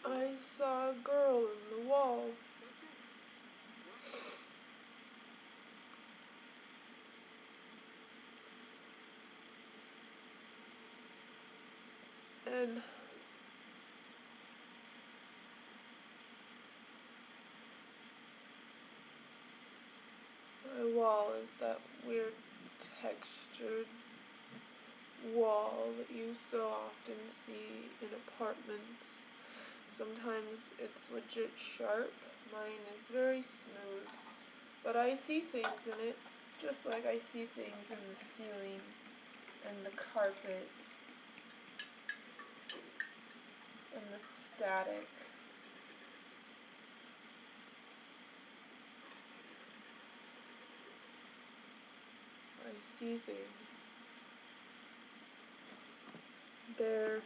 I saw a girl in the wall. And my wall is that weird textured wall that you so often see in apartments. Sometimes it's legit sharp. Mine is very smooth. But I see things in it, just like I see things in the ceiling and the carpet and the static. I see things. They're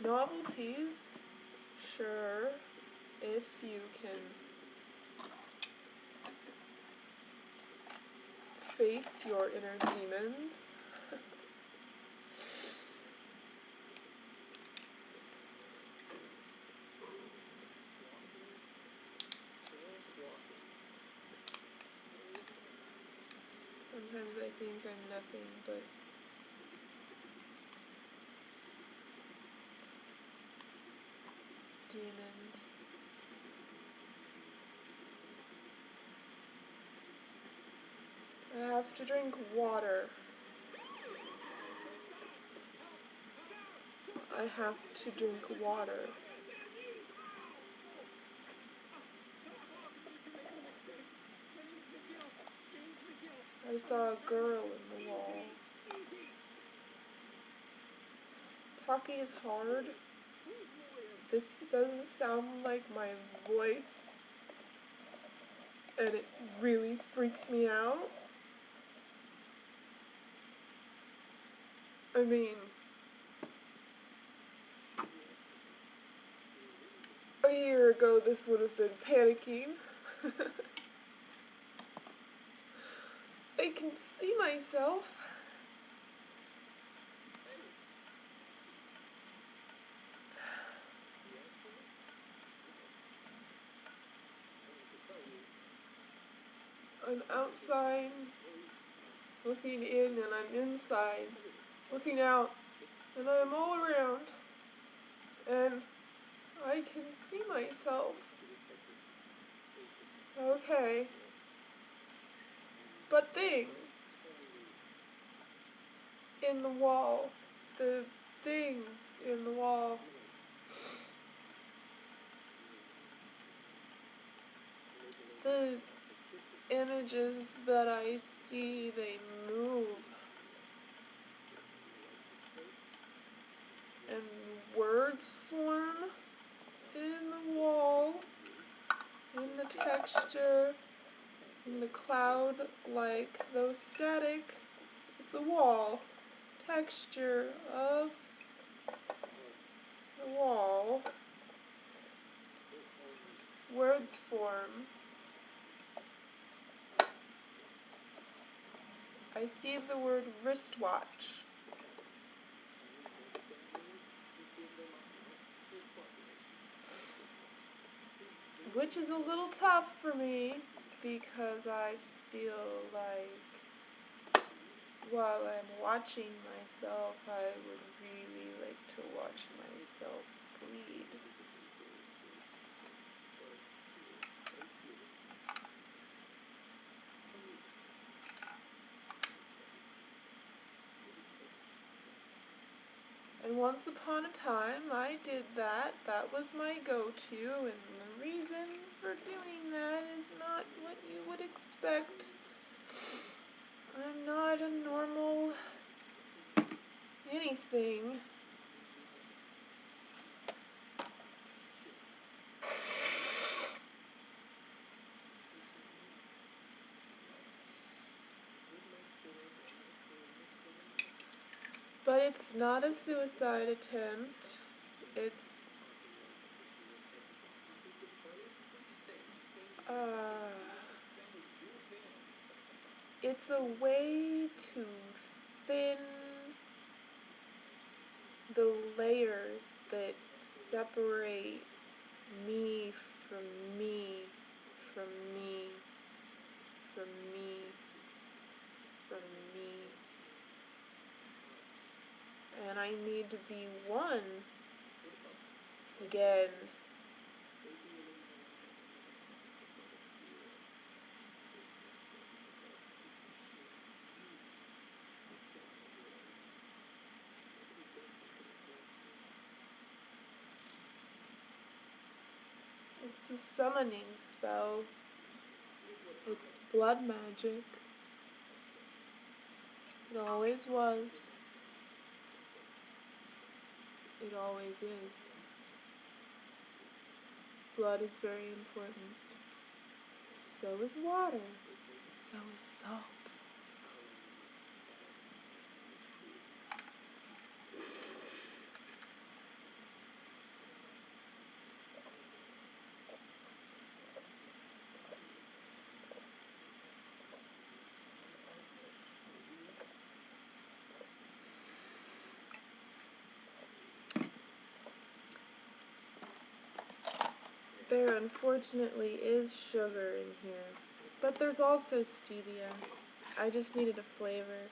novelties, sure, if you can face your inner demons. Sometimes I think I'm nothing but demons. I have to drink water. I have to drink water. I saw a girl in the wall. Talking is hard. This doesn't sound like my voice, and it really freaks me out. I mean, a year ago this would have been panicking. I can see myself. I'm outside, looking in, and I'm inside, looking out, and I'm all around, and I can see myself. Okay. But things in the wall, the things in the wall, the images that I see, they move, and words form in the wall, in the texture, in the cloud, like those static. It's a wall, texture of the wall, words form. I see the word wristwatch. Which is a little tough for me because I feel like while I'm watching myself, I would really like to watch myself bleed. And once upon a time, I did that. That was my go-to, and the reason for doing that is not what you would expect. I'm not a normal anything. But it's not a suicide attempt. It's a way to thin the layers that separate me from me, from me, from me, from me. And I need to be one again. It's a summoning spell. It's blood magic. It always was. It always is. Blood is very important. So is water. So is salt. There unfortunately is sugar in here, but there's also stevia. I just needed a flavor.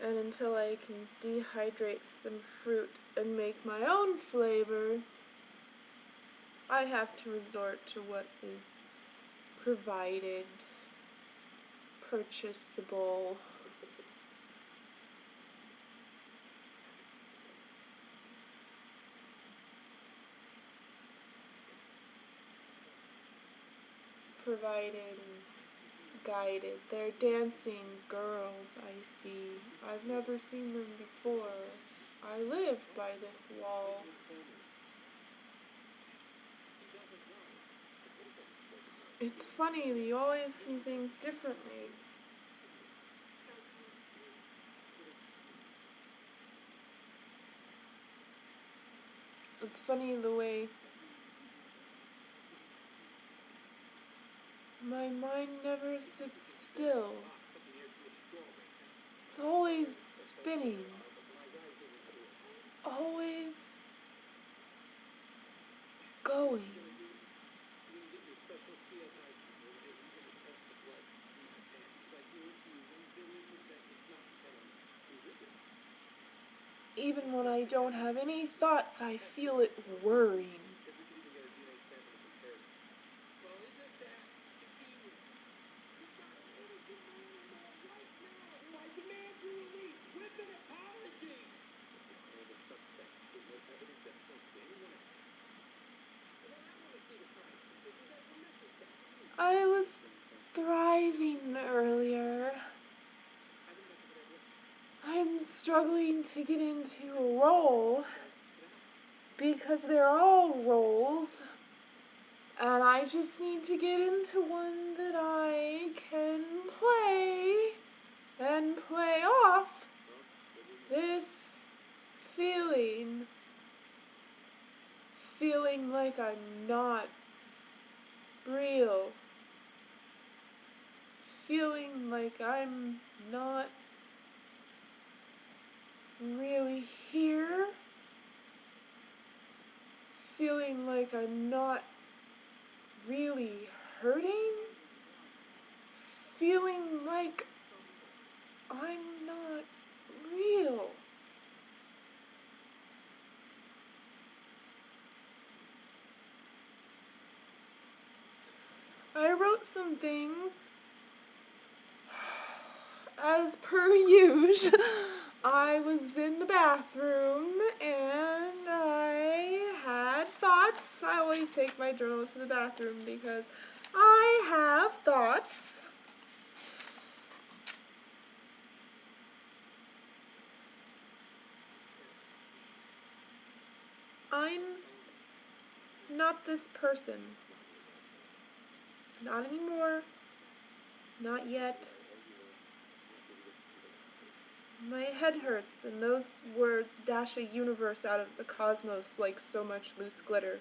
And until I can dehydrate some fruit and make my own flavor, I have to resort to what is provided, purchasable. Provided and guided. They're dancing girls, I see. I've never seen them before. I live by this wall. It's funny that you always see things differently. It's funny the way my mind never sits still. It's always spinning. It's always going. Even when I don't have any thoughts, I feel it whirring. I was thriving earlier. I'm struggling to get into a role because they're all roles, and I just need to get into one that I can play and play off this feeling like I'm not real, feeling like I'm not really here, feeling like I'm not really hurting, feeling like I'm not real. I wrote some things. As per usual, I was in the bathroom and I had thoughts. I always take my journal to the bathroom because I have thoughts. I'm not this person. Not anymore. Not yet. My head hurts, and those words dash a universe out of the cosmos like so much loose glitter.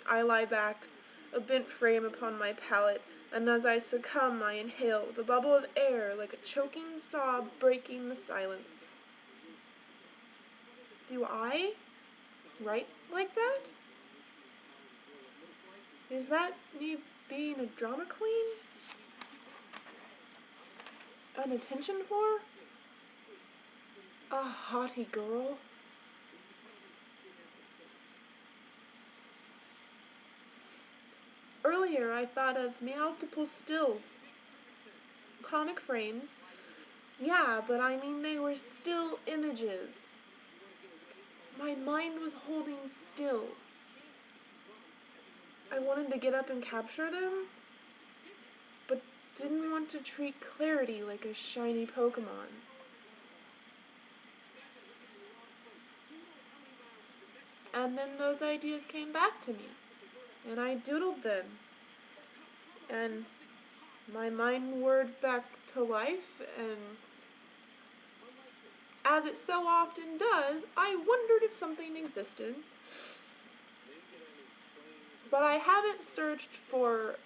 I lie back, a bent frame upon my pallet, and as I succumb, I inhale the bubble of air like a choking sob breaking the silence. Do I write like that? Is that me being a drama queen? An attention whore? A haughty girl? Earlier I thought of multiple stills. Comic frames. Yeah, but I mean they were still images. My mind was holding still. I wanted to get up and capture them, but didn't want to treat clarity like a shiny Pokemon. And then those ideas came back to me, and I doodled them, and my mind whirred back to life, and as it so often does, I wondered if something existed. But I haven't searched for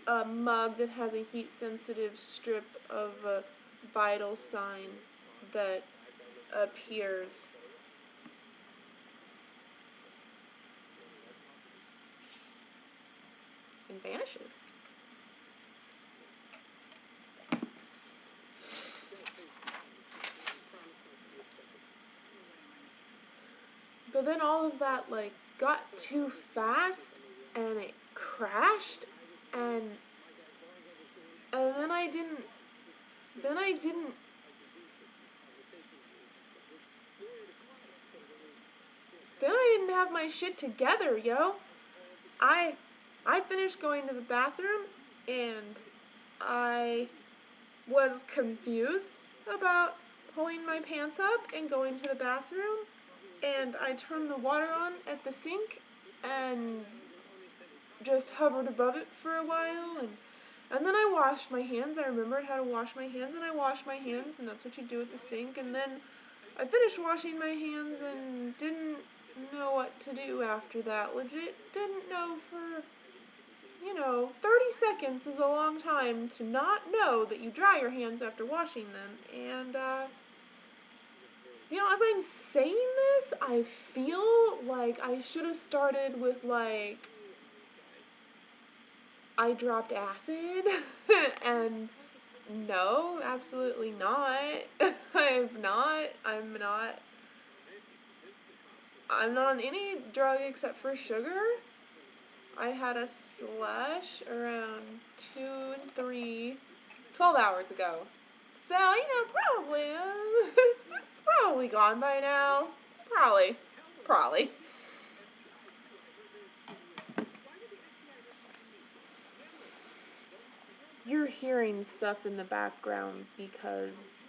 a mug that has a heat-sensitive strip of a vital sign that appears. And vanishes. But then all of that, got too fast, and it crashed, and then I didn't have my shit together, yo. I finished going to the bathroom, and I was confused about pulling my pants up and going to the bathroom, and I turned the water on at the sink and just hovered above it for a while, and then I washed my hands. I remembered how to wash my hands, and I washed my hands, and that's what you do at the sink, and then I finished washing my hands and didn't know what to do after that. Legit didn't know for, 30 seconds is a long time to not know that you dry your hands after washing them, and, as I'm saying this, I feel like I should have started with, I dropped acid, and no, absolutely not. I'm not on any drug except for sugar. I had a slush around 12 hours ago. So, probably, it's probably gone by now. Probably. You're hearing stuff in the background because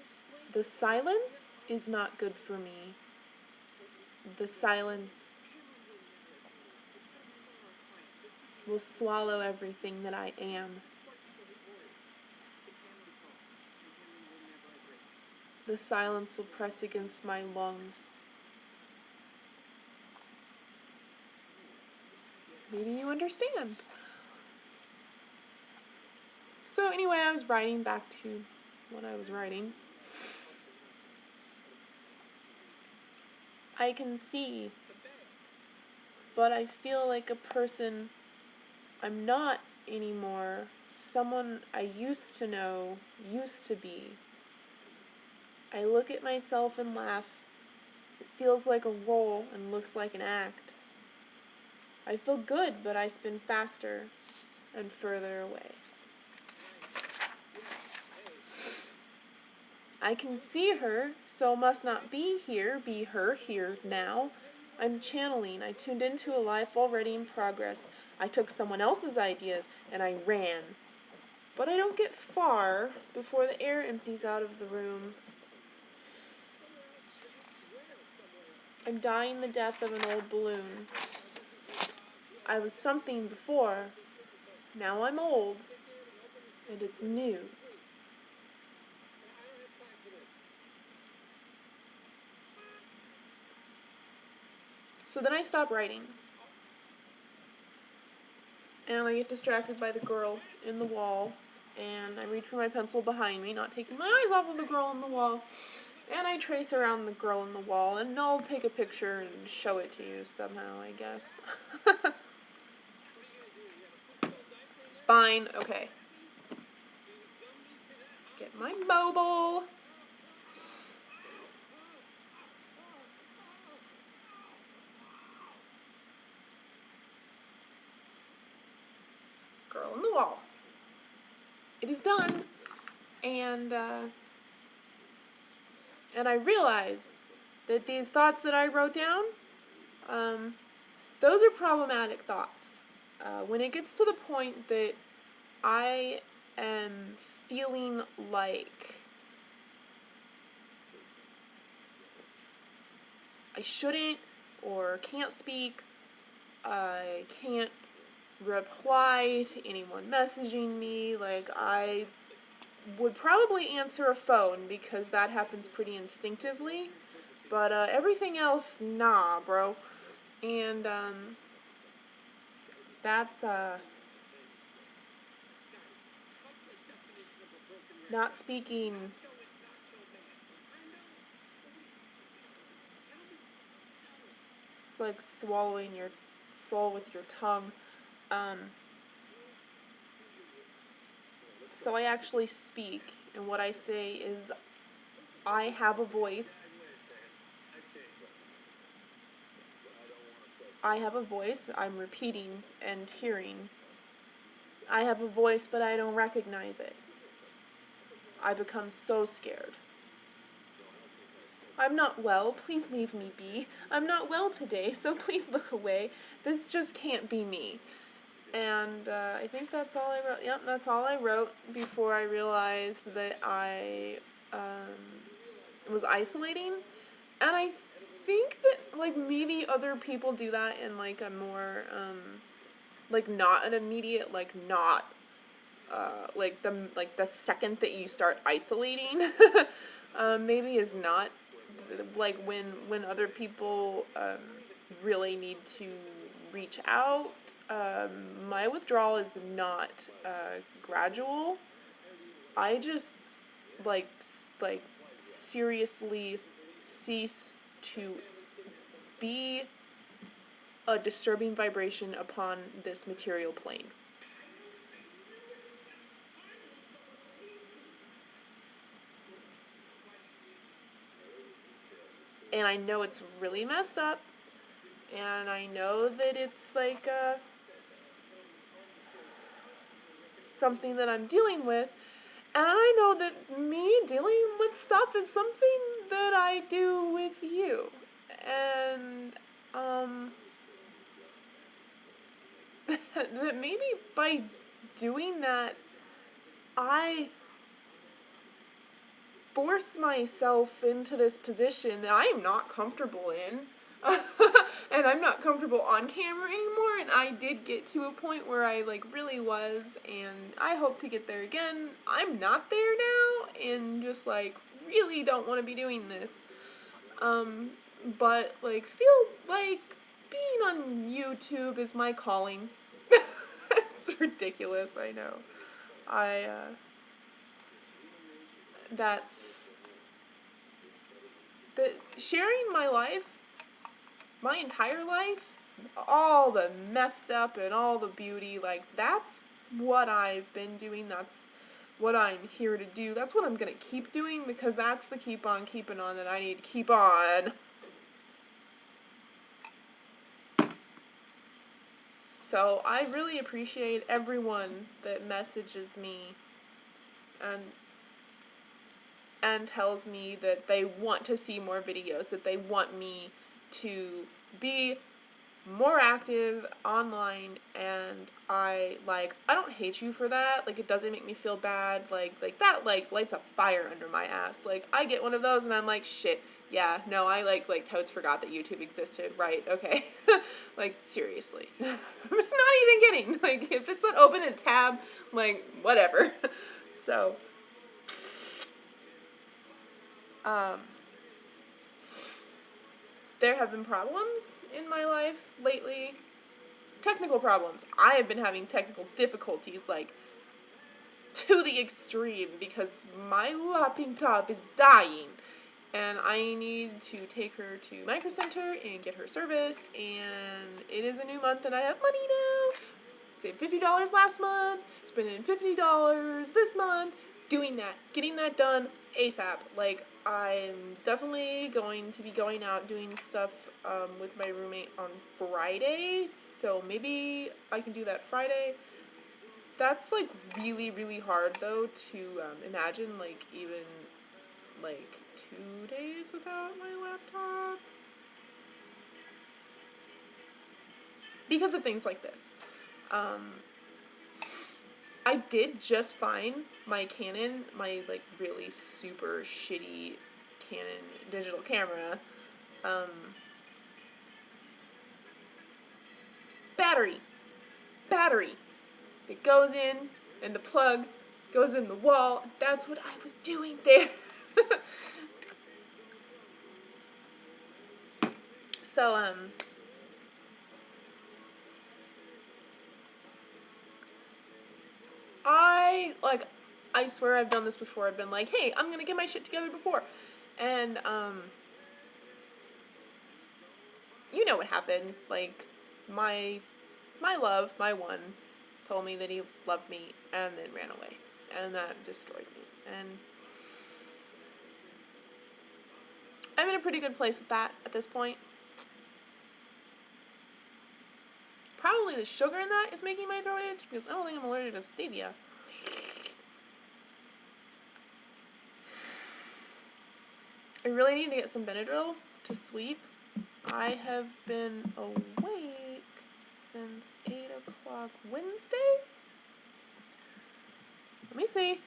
the silence is not good for me. The silence will swallow everything that I am. The silence will press against my lungs. Maybe you understand. So anyway, I was writing back to what I was writing. I can see, but I feel like a person I'm not anymore. Someone I used to know, used to be. I look at myself and laugh. It feels like a role and looks like an act. I feel good, but I spin faster and further away. I can see her, so must not be here, be her, here, now. I'm channeling. I tuned into a life already in progress. I took someone else's ideas, and I ran. But I don't get far before the air empties out of the room. I'm dying the death of an old balloon. I was something before. Now I'm old, and it's new. So then I stop writing. And I get distracted by the girl in the wall. And I reach for my pencil behind me, not taking my eyes off of the girl in the wall. And I trace around the girl in the wall, and I'll take a picture and show it to you somehow, I guess. Fine, okay. Get my mobile. Girl in the wall. It is done. And I realize that these thoughts that I wrote down, those are problematic thoughts. When it gets to the point that I am feeling like I shouldn't or can't speak, I can't reply to anyone messaging me, like I would probably answer a phone because that happens pretty instinctively, but everything else, nah, bro. And that's not speaking. It's like swallowing your soul with your tongue. So I actually speak, and what I say is, I have a voice. I have a voice, I'm repeating and hearing. I have a voice, but I don't recognize it. I become so scared. I'm not well, please leave me be. I'm not well today, so please look away. This just can't be me. And I think that's all I wrote. Yep, that's all I wrote before I realized that I was isolating. And I think that, like, maybe other people do that in, like, a more, like, not an immediate, like, not, like, the second that you start isolating, maybe is not, like, when other people, really need to reach out. My withdrawal is not, gradual. I just, like, seriously cease to be a disturbing vibration upon this material plane. And I know it's really messed up, and I know that it's like something that I'm dealing with, and I know that me dealing with stuff is something that I do with you. And that maybe by doing that, I force myself into this position that I am not comfortable in. And I'm not comfortable on camera anymore, and I did get to a point where I, like, really was, and I hope to get there again. I'm not there now, and just, like, really don't want to be doing this. But, like, feel like being on YouTube is my calling. It's ridiculous, I know. That's... sharing my life, my entire life, all the messed up and all the beauty, like, that's what I've been doing, that's what I'm here to do, that's what I'm gonna keep doing, because that's the keep on keeping on that I need to keep on. So I really appreciate everyone that messages me and tells me that they want to see more videos, that they want me to be more active online, and I don't hate you for that, like, it doesn't make me feel bad, like that, like, lights a fire under my ass, like, I get one of those and I'm like, shit, yeah, no, I, like, totes forgot that YouTube existed, right, okay, like, seriously, I'm not even kidding, like, if it's not open in a tab, like, whatever, so, there have been problems in my life lately. Technical problems. I have been having technical difficulties, like, to the extreme, because my laptop is dying. And I need to take her to Micro Center and get her serviced, and it is a new month and I have money now. Saved $50 last month, spending $50 this month, doing that, getting that done ASAP. Like, I'm definitely going to be going out doing stuff with my roommate on Friday, so maybe I can do that Friday. That's, like, really, really hard, though, to imagine, like, even, like, 2 days without my laptop. Because of things like this. I did just find my Canon, my, like, really super shitty Canon digital camera, battery. It goes in, and the plug goes in the wall. That's what I was doing there. So, I swear I've done this before. I've been like, hey, I'm gonna get my shit together before. And, you know what happened. Like, my love, my one, told me that he loved me and then ran away. And that destroyed me. And I'm in a pretty good place with that at this point. Probably the sugar in that is making my throat itch, because I don't think I'm allergic to stevia. I really need to get some Benadryl to sleep. I have been awake since 8 o'clock Wednesday? Let me see.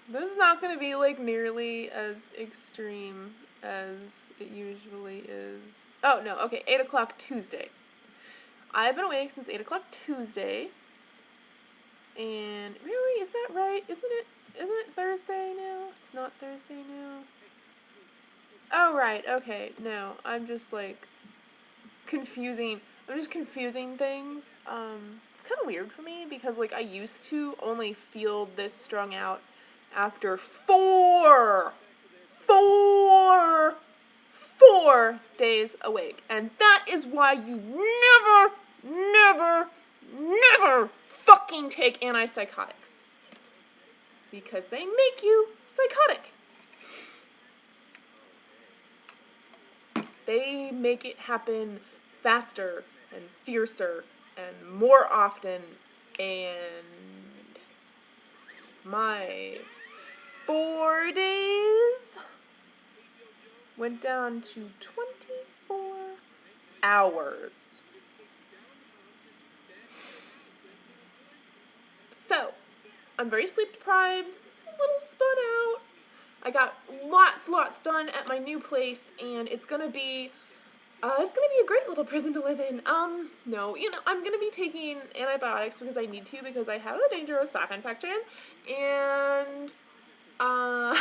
This is not going to be, like, nearly as extreme as it usually is. Oh, no, okay, 8 o'clock Tuesday. I've been awake since 8 o'clock Tuesday. And really, is that right? Isn't it Thursday now? It's not Thursday now. Oh, right, okay, no, I'm just, like, confusing things. It's kind of weird for me, because, like, I used to only feel this strung out after four days awake. And that is why you never fucking take antipsychotics. Because they make you psychotic. They make it happen faster and fiercer and more often, and my 4 days went down to 24 hours. So, I'm very sleep deprived, a little spun out. I got lots done at my new place, and it's gonna be a great little prison to live in. No, I'm gonna be taking antibiotics because I need to, because I have a dangerous staph infection, and, I'm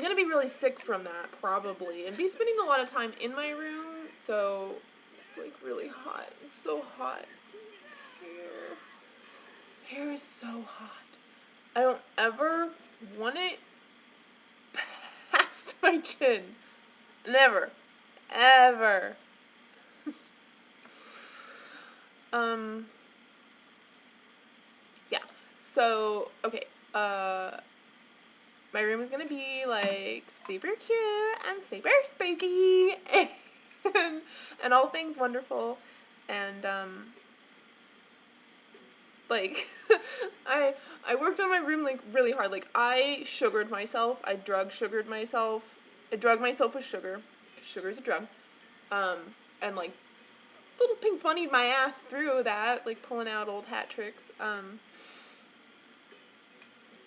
gonna be really sick from that, probably, and be spending a lot of time in my room, so it's, like, really hot. It's so hot. Hair is so hot. I don't ever want it past my chin. Never. Ever. Yeah. So, okay. My room is gonna be, like, super cute and super spooky and all things wonderful. And, like, I worked on my room, like, really hard. Like, I sugared myself. I drugged myself with sugar. Sugar's a drug. And, like, little pink bunnied my ass through that, like, pulling out old hat tricks.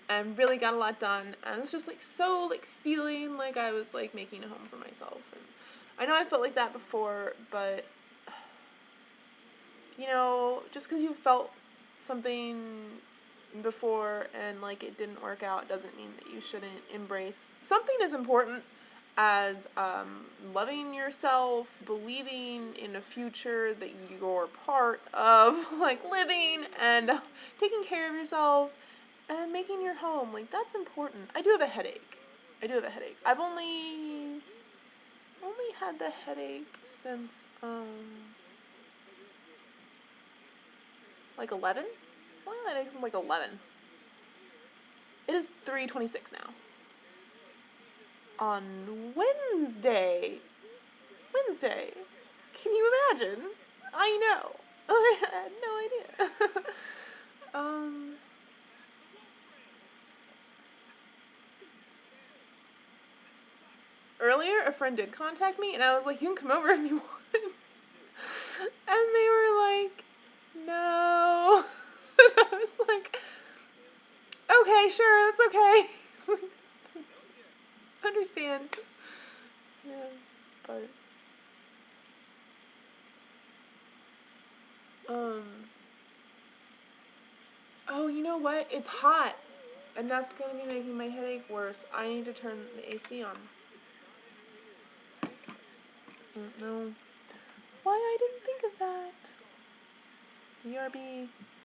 And really got a lot done. And it was just, like, so, like, feeling like I was, like, making a home for myself. And I know I felt like that before, but, just because you felt something before and like it didn't work out doesn't mean that you shouldn't embrace something as important as loving yourself, believing in a future that you're part of, like living and taking care of yourself and making your home. Like that's important. I do have a headache. I've only had the headache since like 11. Well, that headache's like 11. It is 3:26 now. On Wednesday. Can you imagine? I know. I had no idea. Earlier, a friend did contact me, and I was like, you can come over if you want. And they were like, no. I was like, okay, sure, that's okay. Understand. Yeah, but oh, you know what? It's hot. And that's gonna be making my headache worse. I need to turn the AC on. Don't know why I didn't think of that. BRB.